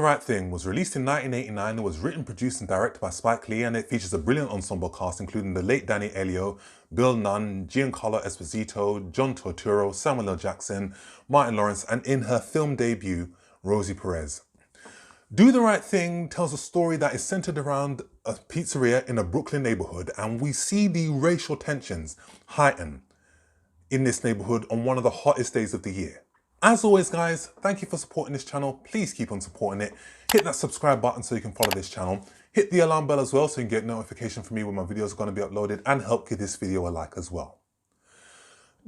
the Right Thing was released in 1989. It was written, produced and directed by Spike Lee, and it features a brilliant ensemble cast including the late Danny Elio, Bill Nunn, Giancarlo Esposito, John Turturro, Samuel L. Jackson, Martin Lawrence, and in her film debut, Rosie Perez. Do the Right Thing tells a story that is centered around a pizzeria in a Brooklyn neighborhood, and we see the racial tensions heighten in this neighborhood on one of the hottest days of the year. As always guys, thank you for supporting this channel. Please keep on supporting it. Hit that subscribe button so you can follow this channel. Hit the alarm bell as well so you can get notification from me when my videos are going to be uploaded, and help give this video a like as well.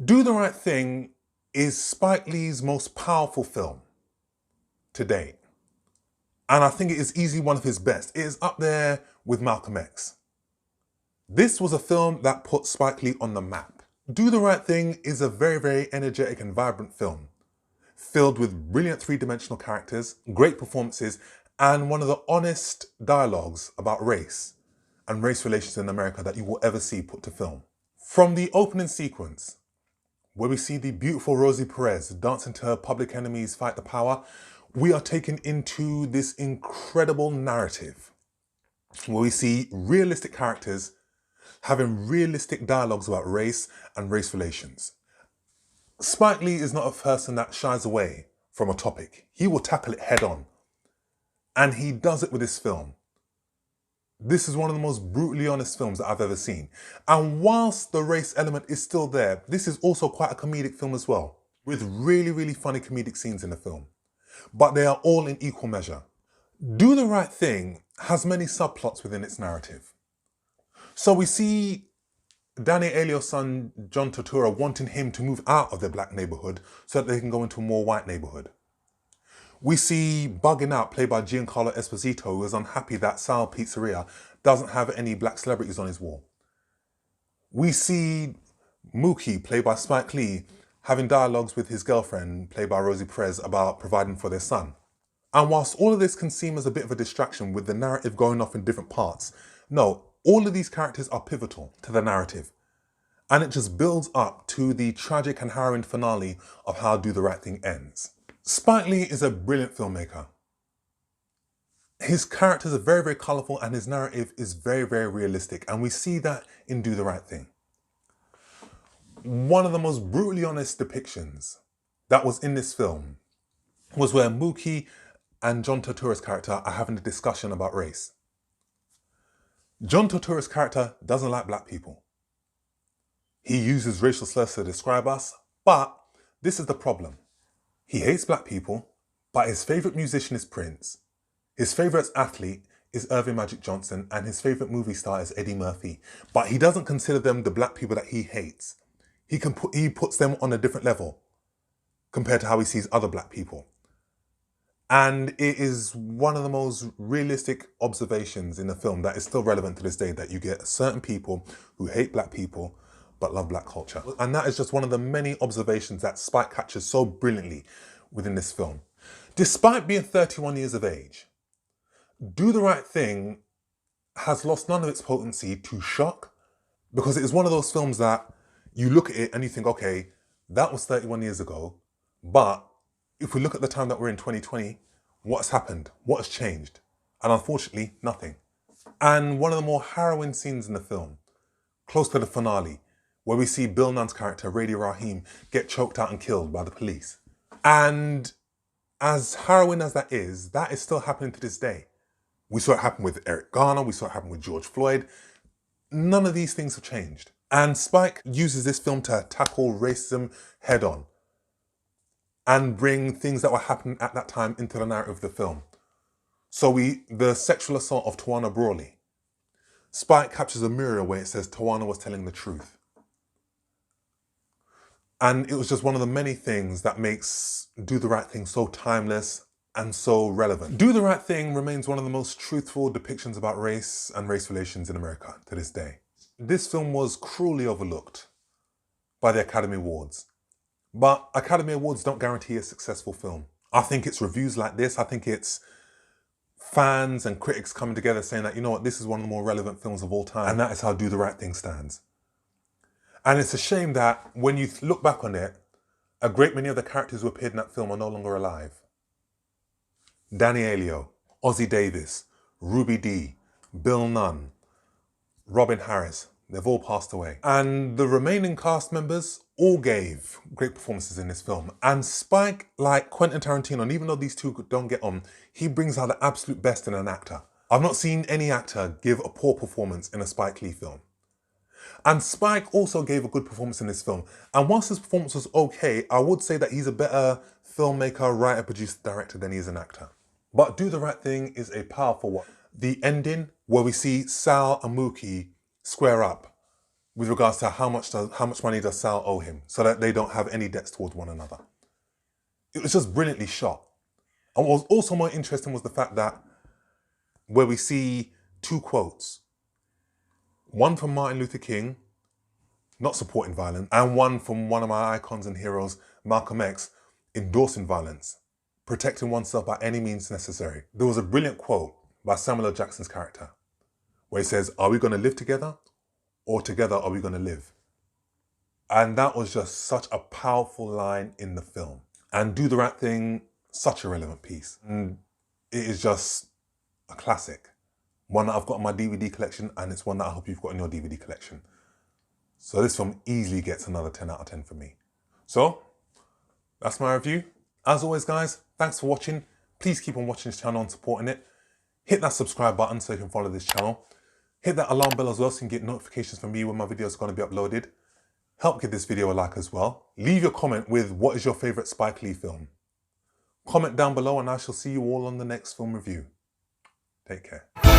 Do the Right Thing is Spike Lee's most powerful film to date. And I think it is easily one of his best. It is up there with Malcolm X. This was a film that put Spike Lee on the map. Do the Right Thing is a very, very energetic and vibrant film, filled with brilliant three-dimensional characters, great performances, and one of the honest dialogues about race and race relations in America that you will ever see put to film. From the opening sequence, where we see the beautiful Rosie Perez dancing to her Public Enemy's Fight the Power, we are taken into this incredible narrative where we see realistic characters having realistic dialogues about race and race relations. Spike Lee is not a person that shies away from a topic. He will tackle it head on. And he does it with this film. This is one of the most brutally honest films that I've ever seen. And whilst the race element is still there, this is also quite a comedic film as well, with really, really funny comedic scenes in the film. But they are all in equal measure. Do the Right Thing has many subplots within its narrative. So we see Danny Elio's son, John Turturro, wanting him to move out of their black neighborhood so that they can go into a more white neighborhood. We see Bugging Out, played by Giancarlo Esposito, who is unhappy that Sal Pizzeria doesn't have any black celebrities on his wall. We see Mookie, played by Spike Lee, having dialogues with his girlfriend, played by Rosie Perez, about providing for their son. And whilst all of this can seem as a bit of a distraction with the narrative going off in different parts, no, all of these characters are pivotal to the narrative. And it just builds up to the tragic and harrowing finale of how Do the Right Thing ends. Spike Lee is a brilliant filmmaker. His characters are very, very colourful and his narrative is very, very realistic. And we see that in Do the Right Thing. One of the most brutally honest depictions that was in this film was where Mookie and John Turturro's character are having a discussion about race. John Turturro's character doesn't like black people. He uses racial slurs to describe us, but this is the problem. He hates black people, but his favourite musician is Prince. His favourite athlete is Irving Magic Johnson, and his favourite movie star is Eddie Murphy. But he doesn't consider them the black people that he hates. He puts them on a different level compared to how he sees other black people. And it is one of the most realistic observations in the film that is still relevant to this day, that you get certain people who hate black people but love black culture. And that is just one of the many observations that Spike catches so brilliantly within this film. Despite being 31 years of age, Do the Right Thing has lost none of its potency to shock, because it is one of those films that you look at it and you think, okay, that was 31 years ago, but if we look at the time that we're in 2020, what's happened? What has changed? And unfortunately, nothing. And one of the more harrowing scenes in the film, close to the finale, where we see Bill Nunn's character, Rady Rahim, get choked out and killed by the police. And as harrowing as that is still happening to this day. We saw it happen with Eric Garner, we saw it happen with George Floyd. None of these things have changed. And Spike uses this film to tackle racism head on and bring things that were happening at that time into the narrative of the film. So the sexual assault of Tawana Brawley. Spike captures a mirror where it says Tawana was telling the truth. And it was just one of the many things that makes Do the Right Thing so timeless and so relevant. Do the Right Thing remains one of the most truthful depictions about race and race relations in America to this day. This film was cruelly overlooked by the Academy Awards. But Academy Awards don't guarantee a successful film. I think it's reviews like this, I think it's fans and critics coming together saying that, you know what, this is one of the more relevant films of all time. And that is how Do the Right Thing stands. And it's a shame that when you look back on it, a great many of the characters who appeared in that film are no longer alive. Danny Aiello, Ozzie Davis, Ruby Dee, Bill Nunn, Robin Harris. They've all passed away. And the remaining cast members all gave great performances in this film. And Spike, like Quentin Tarantino, and even though these two don't get on, he brings out the absolute best in an actor. I've not seen any actor give a poor performance in a Spike Lee film. And Spike also gave a good performance in this film. And whilst his performance was okay, I would say that he's a better filmmaker, writer, producer, director than he is an actor. But Do the Right Thing is a powerful one. The ending, where we see Sal and Mookie square up with regards to how much money does Sal owe him, so that they don't have any debts towards one another. It was just brilliantly shot. And what was also more interesting was the fact that where we see two quotes, one from Martin Luther King, not supporting violence, and one from one of my icons and heroes, Malcolm X, endorsing violence, protecting oneself by any means necessary. There was a brilliant quote by Samuel L. Jackson's character, where he says, "Are we going to live together, or together are we going to live?" And that was just such a powerful line in the film. And Do the Right Thing, such a relevant piece. And it is just a classic. One that I've got in my DVD collection, and it's one that I hope you've got in your DVD collection. So this film easily gets another 10 out of 10 for me. So, that's my review. As always, guys, thanks for watching. Please keep on watching this channel and supporting it. Hit that subscribe button so you can follow this channel. Hit that alarm bell as well so you can get notifications from me when my videos are going to be uploaded. Help give this video a like as well. Leave your comment with what is your favourite Spike Lee film. Comment down below and I shall see you all on the next film review. Take care.